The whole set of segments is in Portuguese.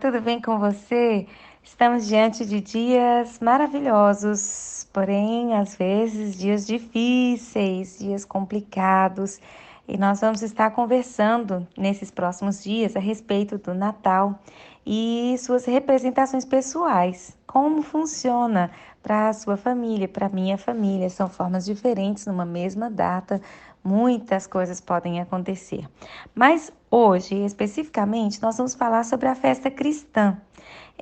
Tudo bem com você? Estamos diante de dias maravilhosos, porém, às vezes, dias difíceis, dias complicados. E nós vamos estar conversando nesses próximos dias a respeito do Natal e suas representações pessoais. Como funciona para a sua família, para a minha família? São formas diferentes numa mesma data. Muitas coisas podem acontecer. Mas hoje, especificamente, nós vamos falar sobre a festa cristã.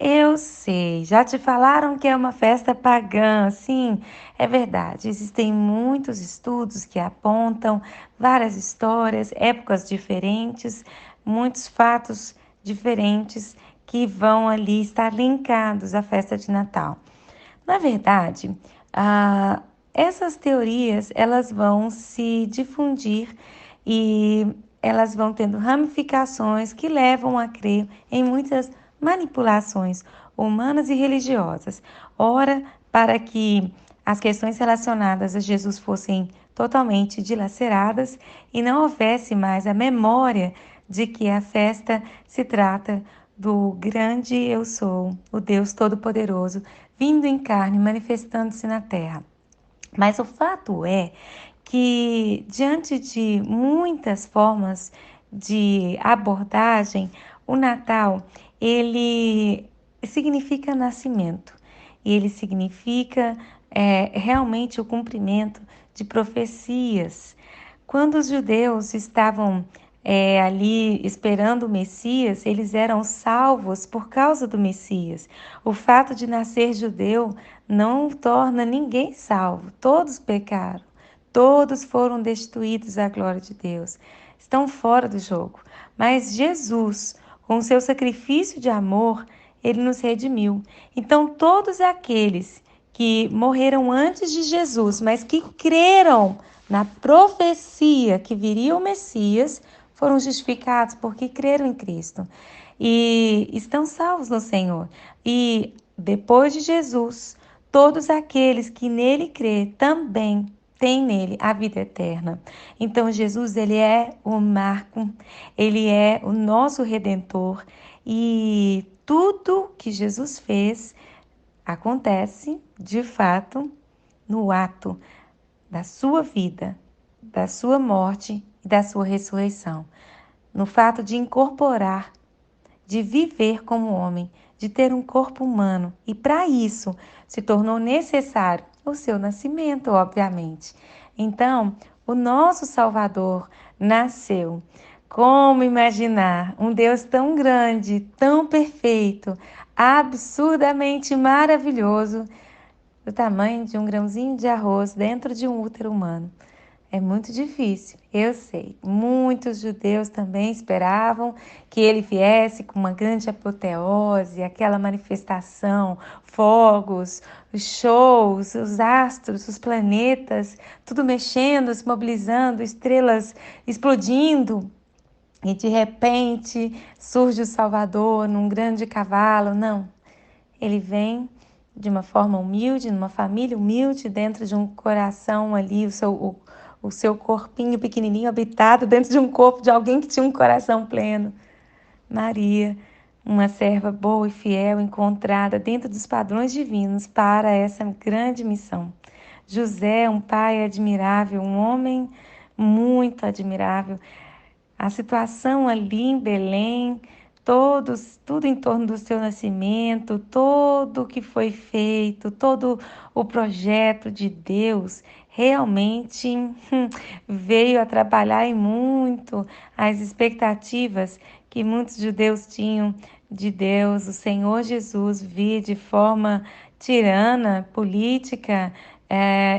Eu sei, já te falaram que é uma festa pagã, sim, é verdade. Existem muitos estudos que apontam várias histórias, épocas diferentes, muitos fatos diferentes que vão ali estar linkados à festa de Natal. Na verdade, essas teorias elas vão se difundir e elas vão tendo ramificações que levam a crer em muitas manipulações humanas e religiosas. Ora, para que as questões relacionadas a Jesus fossem totalmente dilaceradas e não houvesse mais a memória de que a festa se trata do grande eu sou, o Deus Todo-Poderoso, vindo em carne, manifestando-se na terra. Mas o fato é que, diante de muitas formas de abordagem, o Natal, ele significa nascimento. E ele significa realmente o cumprimento de profecias. Quando os judeus estavam ali esperando o Messias, eles eram salvos por causa do Messias. O fato de nascer judeu não torna ninguém salvo. Todos pecaram, todos foram destituídos da glória de Deus, estão fora do jogo. Mas Jesus, com o seu sacrifício de amor, ele nos redimiu. Então, todos aqueles que morreram antes de Jesus, mas que creram na profecia que viria o Messias, foram justificados porque creram em Cristo e estão salvos no Senhor. E depois de Jesus, todos aqueles que nele crê também têm nele a vida eterna. Então Jesus, ele é o marco, ele é o nosso redentor e tudo que Jesus fez acontece, de fato, no ato da sua vida, da sua morte e da sua ressurreição. No fato de incorporar, de viver como homem, de ter um corpo humano. E para isso se tornou necessário o seu nascimento, obviamente. Então, o nosso Salvador nasceu. Como imaginar um Deus tão grande, tão perfeito, absurdamente maravilhoso, do tamanho de um grãozinho de arroz dentro de um útero humano? É muito difícil, eu sei. Muitos judeus também esperavam que ele viesse com uma grande apoteose, aquela manifestação, fogos, os shows, os astros, os planetas, tudo mexendo, se mobilizando, estrelas explodindo. E de repente surge o Salvador num grande cavalo. Não, ele vem de uma forma humilde, numa família humilde, dentro de um coração ali, o seu corpinho pequenininho habitado dentro de um corpo de alguém que tinha um coração pleno. Maria, uma serva boa e fiel, encontrada dentro dos padrões divinos para essa grande missão. José, um pai admirável, um homem muito admirável. A situação ali em Belém, tudo em torno do seu nascimento, todo o que foi feito, todo o projeto de Deus realmente veio atrapalhar e muito as expectativas que muitos judeus tinham de Deus. O Senhor Jesus vir de forma tirana, política,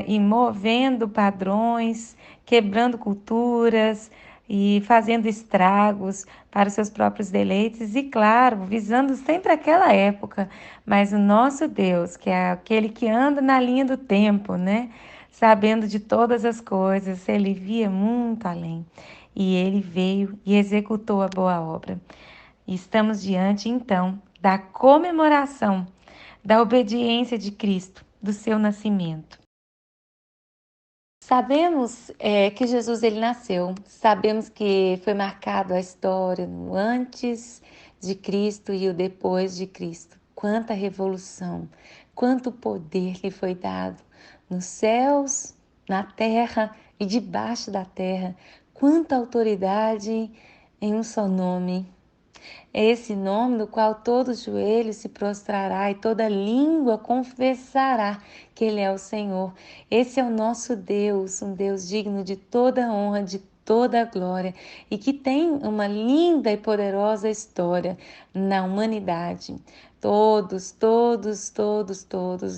e movendo padrões, quebrando culturas e fazendo estragos para os seus próprios deleites e, claro, visando sempre aquela época. Mas o nosso Deus, que é aquele que anda na linha do tempo, né? Sabendo de todas as coisas, ele via muito além. E ele veio e executou a boa obra. E estamos diante, então, da comemoração da obediência de Cristo, do seu nascimento. Sabemos que Jesus ele nasceu, sabemos que foi marcado a história no antes de Cristo e o depois de Cristo. Quanta revolução, quanto poder lhe foi dado nos céus, na terra e debaixo da terra. Quanta autoridade em um só nome. É esse nome no qual todo joelho se prostrará e toda língua confessará que Ele é o Senhor. Esse é o nosso Deus, um Deus digno de toda honra, de toda glória e que tem uma linda e poderosa história na humanidade. Todos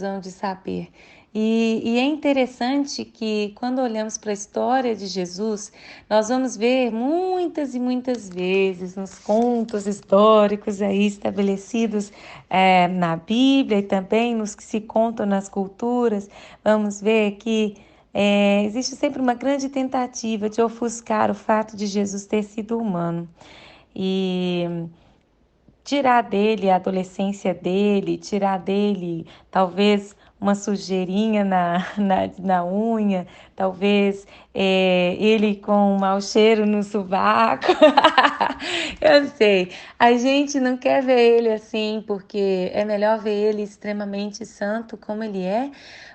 hão de saber. E é interessante que quando olhamos para a história de Jesus, nós vamos ver muitas e muitas vezes nos contos históricos aí estabelecidos na Bíblia e também nos que se contam nas culturas, vamos ver que existe sempre uma grande tentativa de ofuscar o fato de Jesus ter sido humano. E tirar dele a adolescência dele, tirar dele talvez uma sujeirinha na unha, talvez ele com um mau cheiro no sovaco. Eu sei, a gente não quer ver ele assim, porque é melhor ver ele extremamente santo como ele é,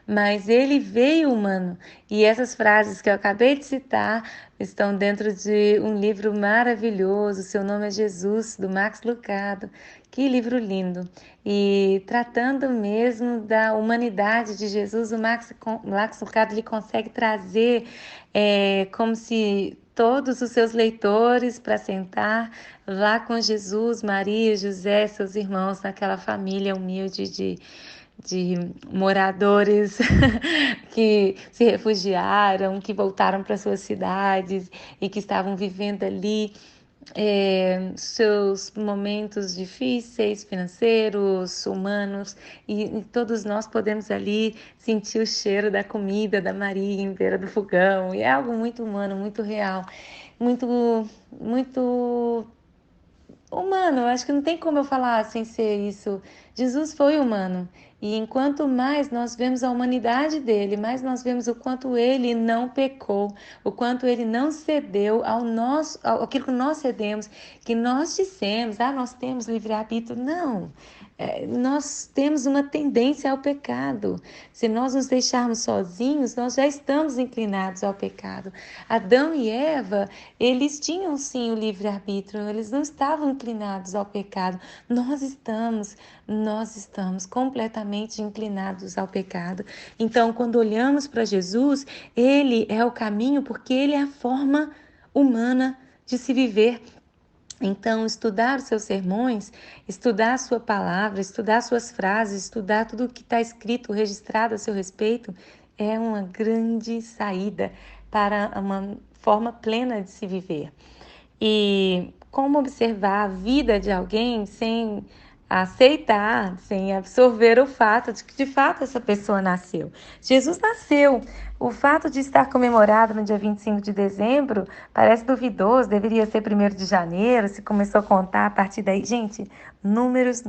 mas ele veio humano. E essas frases que eu acabei de citar estão dentro de um livro maravilhoso, Seu Nome é Jesus, do Max Lucado. Que livro lindo! E tratando mesmo da humanidade de Jesus, o Max Lucado ele consegue trazer como se todos os seus leitores para sentar lá com Jesus, Maria, José, seus irmãos, naquela família humilde de moradores que se refugiaram, que voltaram para suas cidades e que estavam vivendo ali seus momentos difíceis, financeiros, humanos, e todos nós podemos ali sentir o cheiro da comida da Maria em beira do fogão, e é algo muito humano, muito real, muito humano. Eu acho que não tem como eu falar sem ser isso. Jesus foi humano. E enquanto mais nós vemos a humanidade dele, mais nós vemos o quanto ele não pecou, o quanto ele não cedeu aquilo que nós cedemos, que nós dissemos, nós temos livre-arbítrio. Não. Nós temos uma tendência ao pecado. Se nós nos deixarmos sozinhos, nós já estamos inclinados ao pecado. Adão e Eva, eles tinham sim o livre-arbítrio, eles não estavam inclinados ao pecado. Nós estamos completamente inclinados ao pecado. Então, quando olhamos para Jesus, ele é o caminho porque ele é a forma humana de se viver. Então, estudar os seus sermões, estudar a sua palavra, estudar suas frases, estudar tudo o que está escrito, registrado a seu respeito, é uma grande saída para uma forma plena de se viver. E como observar a vida de alguém sem aceitar, sem absorver o fato de que de fato essa pessoa nasceu. Jesus nasceu. O fato de estar comemorado no dia 25 de dezembro parece duvidoso, deveria ser 1º de janeiro, se começou a contar a partir daí. Gente, números.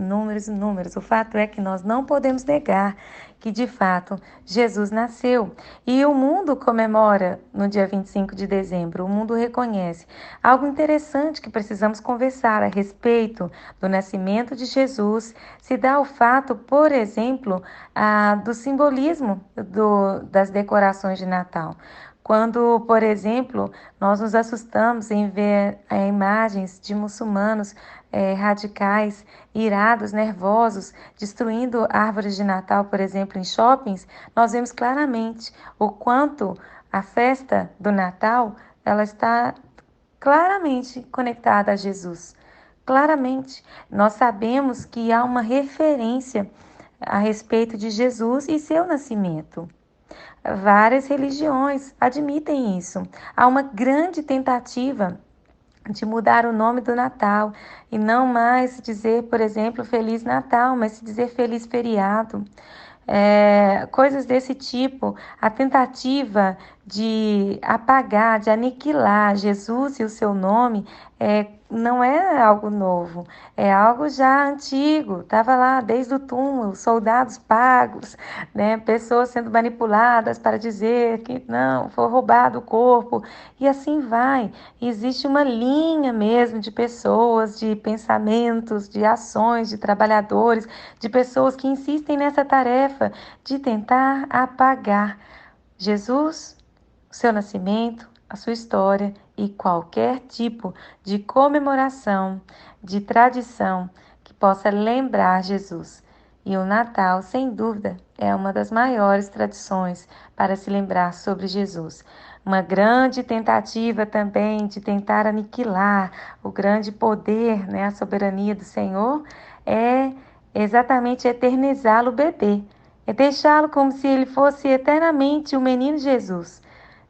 O fato é que nós não podemos negar que de fato Jesus nasceu. E o mundo comemora no dia 25 de dezembro, o mundo reconhece. Algo interessante que precisamos conversar a respeito do nascimento de Jesus se dá o fato, por exemplo, do simbolismo das decorações de Natal. Quando, por exemplo, nós nos assustamos em ver imagens de muçulmanos radicais, irados, nervosos, destruindo árvores de Natal, por exemplo, em shoppings, nós vemos claramente o quanto a festa do Natal ela está claramente conectada a Jesus. Claramente, nós sabemos que há uma referência a respeito de Jesus e seu nascimento. Várias religiões admitem isso. Há uma grande tentativa de mudar o nome do Natal e não mais dizer, por exemplo, Feliz Natal, mas se dizer Feliz Feriado. Coisas desse tipo, a tentativa de apagar, de aniquilar Jesus e o seu nome, não é algo novo, é algo já antigo. Estava lá desde o túmulo, soldados pagos, né? Pessoas sendo manipuladas para dizer que não, foi roubado o corpo, e assim vai. Existe uma linha mesmo de pessoas, de pensamentos, de ações, de trabalhadores, de pessoas que insistem nessa tarefa de tentar apagar Jesus, o seu nascimento, a sua história e qualquer tipo de comemoração, de tradição que possa lembrar Jesus. E o Natal, sem dúvida, é uma das maiores tradições para se lembrar sobre Jesus. Uma grande tentativa também de tentar aniquilar o grande poder, né, a soberania do Senhor, é exatamente eternizá-lo bebê. É deixá-lo como se ele fosse eternamente o menino Jesus,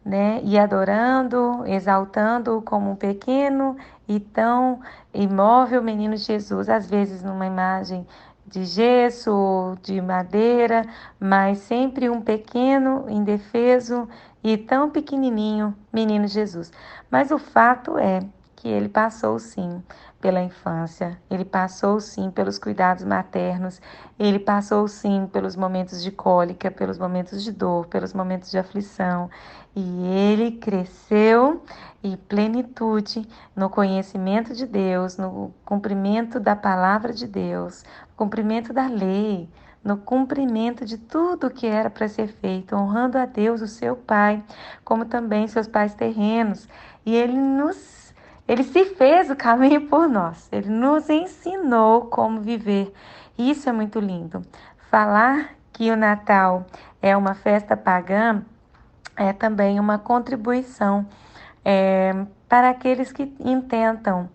né? E adorando, exaltando-o como um pequeno e tão imóvel menino Jesus, às vezes numa imagem de gesso ou de madeira, mas sempre um pequeno, indefeso e tão pequenininho menino Jesus. Mas o fato é que ele passou sim pela infância, ele passou sim pelos cuidados maternos, ele passou sim pelos momentos de cólica, pelos momentos de dor, pelos momentos de aflição, e ele cresceu em plenitude no conhecimento de Deus, no cumprimento da palavra de Deus, no cumprimento da lei, no cumprimento de tudo que era para ser feito, honrando a Deus, o seu Pai, como também seus pais terrenos. E ele se fez o caminho por nós, ele nos ensinou como viver. Isso é muito lindo. Falar que o Natal é uma festa pagã é também uma contribuição para aqueles que intentam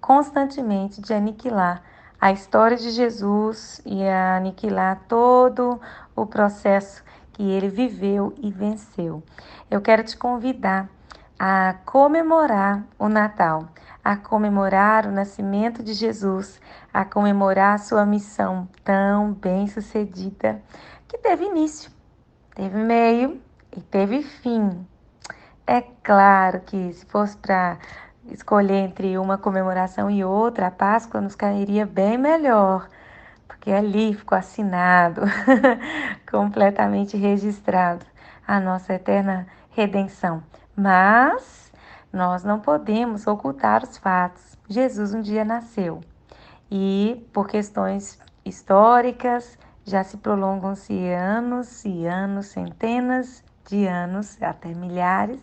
constantemente de aniquilar a história de Jesus e a aniquilar todo o processo que ele viveu e venceu. Eu quero te convidar a comemorar o Natal, a comemorar o nascimento de Jesus, a comemorar a sua missão tão bem-sucedida, que teve início, teve meio e teve fim. É claro que se fosse para escolher entre uma comemoração e outra, a Páscoa nos cairia bem melhor, porque ali ficou assinado, completamente registrado, a nossa eterna redenção. Mas nós não podemos ocultar os fatos. Jesus um dia nasceu e, por questões históricas, já se prolongam-se anos e anos, centenas de anos, até milhares,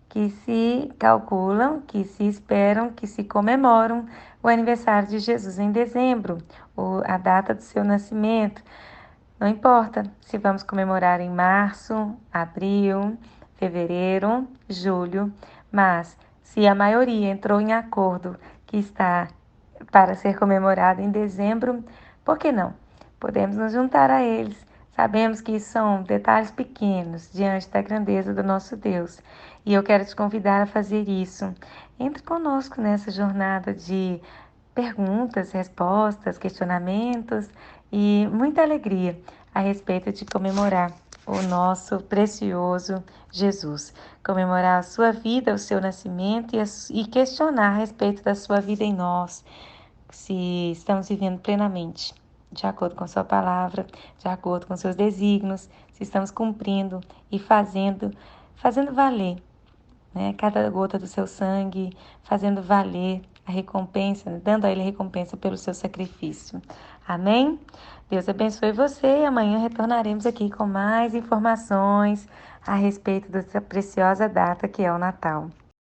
que se calculam, que se esperam, que se comemoram o aniversário de Jesus em dezembro, a data do seu nascimento. Não importa se vamos comemorar em março, abril, fevereiro, julho, mas se a maioria entrou em acordo que está para ser comemorado em dezembro, por que não? Podemos nos juntar a eles. Sabemos que são detalhes pequenos diante da grandeza do nosso Deus. E eu quero te convidar a fazer isso. Entre conosco nessa jornada de perguntas, respostas, questionamentos e muita alegria a respeito de comemorar o nosso precioso Jesus. Comemorar a sua vida, o seu nascimento e questionar a respeito da sua vida em nós, se estamos vivendo plenamente, de acordo com sua palavra, de acordo com seus desígnios, se estamos cumprindo e fazendo valer, né, cada gota do seu sangue, fazendo valer a recompensa, dando a ele a recompensa pelo seu sacrifício. Amém? Deus abençoe você e amanhã retornaremos aqui com mais informações a respeito dessa preciosa data que é o Natal.